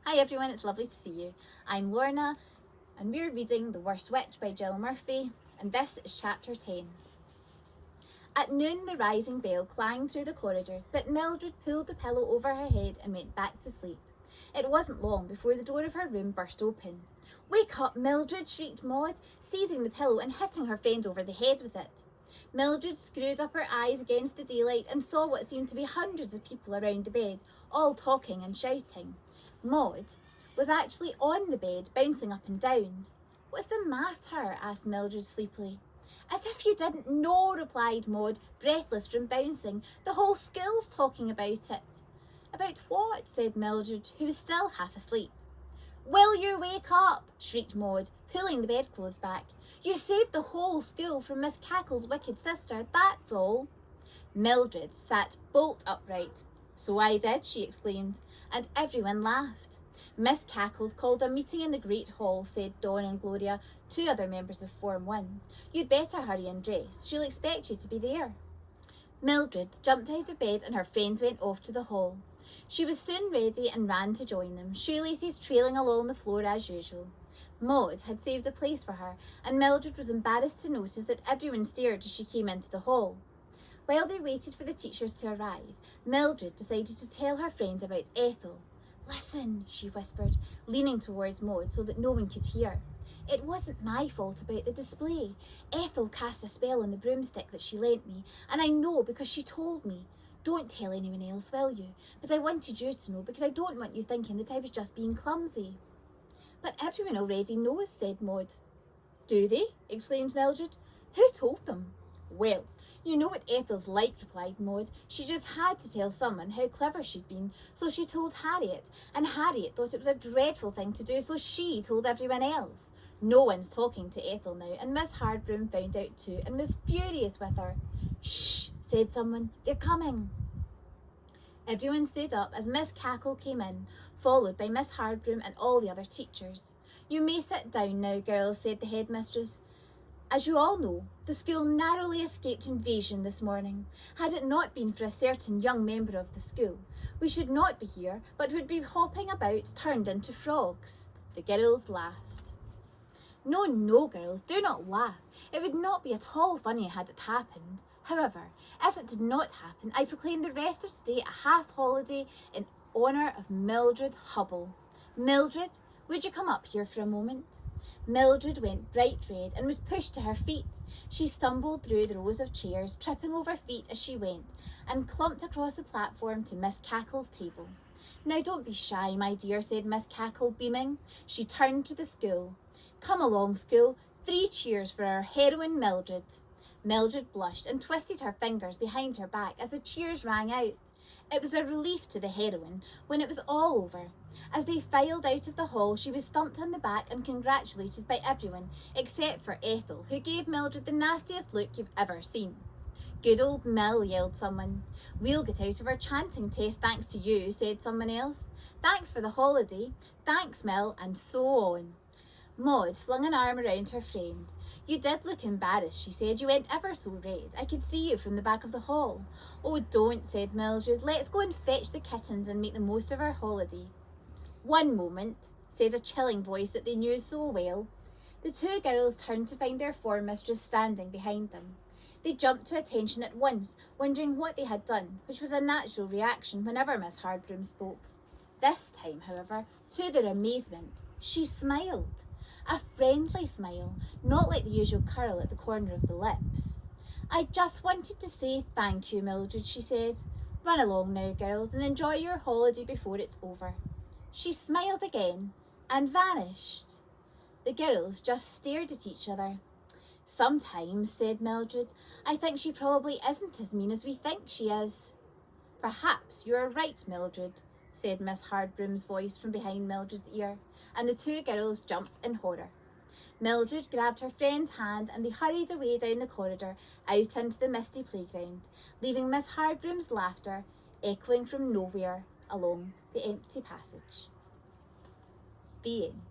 Hi everyone, it's lovely to see you. I'm Lorna and we're reading The Worst Witch by Jill Murphy, and this is chapter 10. At noon the rising bell clanged through the corridors, but Mildred pulled the pillow over her head and went back to sleep. It wasn't long before the door of her room burst open. "Wake up, Mildred!" shrieked Maud, seizing the pillow and hitting her friend over the head with it. Mildred screwed up her eyes against the daylight and saw what seemed to be hundreds of people around the bed, all talking and shouting. Maud was actually on the bed, bouncing up and down. "What's the matter?" asked Mildred sleepily. "As if you didn't know," replied Maud, breathless from bouncing. "The whole school's talking about it." "About what?" said Mildred, who was still half asleep. "Will you wake up?" shrieked Maud, pulling the bedclothes back. "You saved the whole school from Miss Cackle's wicked sister, that's all." Mildred sat bolt upright. "So I did," she exclaimed, and everyone laughed. "Miss Cackle's called a meeting in the Great Hall," said Dawn and Gloria, two other members of Form 1. "You'd better hurry and dress. She'll expect you to be there." Mildred jumped out of bed and her friends went off to the hall. She was soon ready and ran to join them, shoelaces trailing along the floor as usual. Maud had saved a place for her, and Mildred was embarrassed to notice that everyone stared as she came into the hall. While they waited for the teachers to arrive, Mildred decided to tell her friend about Ethel. "Listen," she whispered, leaning towards Maud so that no one could hear. "It wasn't my fault about the display. Ethel cast a spell on the broomstick that she lent me, and I know because she told me. Don't tell anyone else, will you? But I wanted you to know because I don't want you thinking that I was just being clumsy." "But everyone already knows," said Maud. "Do they?" exclaimed Mildred. "Who told them?" "Well, you know what Ethel's like," replied Maud. "She just had to tell someone how clever she'd been, so she told Harriet, and Harriet thought it was a dreadful thing to do, so she told everyone else. No one's talking to Ethel now, and Miss Hardbroom found out too and was furious with her." "Shh," said someone. "They're coming." Everyone stood up as Miss Cackle came in, followed by Miss Hardbroom and all the other teachers. "You may sit down now, girls," said the headmistress. "As you all know, the school narrowly escaped invasion this morning. Had it not been for a certain young member of the school, we should not be here, but would be hopping about, turned into frogs." The girls laughed. "No, no, girls, do not laugh. It would not be at all funny had it happened. However, as it did not happen, I proclaim the rest of today a half-holiday in honour of Mildred Hubble. Mildred, would you come up here for a moment?" Mildred went bright red and was pushed to her feet. She stumbled through the rows of chairs, tripping over feet as she went, and clumped across the platform to Miss Cackle's table. "Now don't be shy, my dear," said Miss Cackle, beaming. She turned to the school. "Come along, school. 3 cheers for our heroine Mildred." Mildred blushed and twisted her fingers behind her back as the cheers rang out. It was a relief to the heroine when it was all over. As they filed out of the hall, she was thumped on the back and congratulated by everyone except for Ethel, who gave Mildred the nastiest look you've ever seen. "Good old Mill," yelled someone. "We'll get out of our chanting test thanks to you," said someone else. "Thanks for the holiday." "Thanks, Mill," and so on. Maud flung an arm around her friend. "You did look embarrassed," she said. "You went ever so red. I could see you from the back of the hall." "Oh, don't," said Mildred. "Let's go and fetch the kittens and make the most of our holiday." "One moment," said a chilling voice that they knew so well. The 2 girls turned to find their form mistress standing behind them. They jumped to attention at once, wondering what they had done, which was a natural reaction whenever Miss Hardbroom spoke. This time, however, to their amazement, she smiled. A friendly smile, not like the usual curl at the corner of the lips. "I just wanted to say thank you, Mildred," she said. "Run along now, girls, and enjoy your holiday before it's over." She smiled again and vanished. The girls just stared at each other. "Sometimes," said Mildred, "I think she probably isn't as mean as we think she is." "Perhaps you are right, Mildred," said Miss Hardbroom's voice from behind Mildred's ear, and the 2 girls jumped in horror. Mildred grabbed her friend's hand and they hurried away down the corridor out into the misty playground, leaving Miss Hardbroom's laughter echoing from nowhere along the empty passage. The end.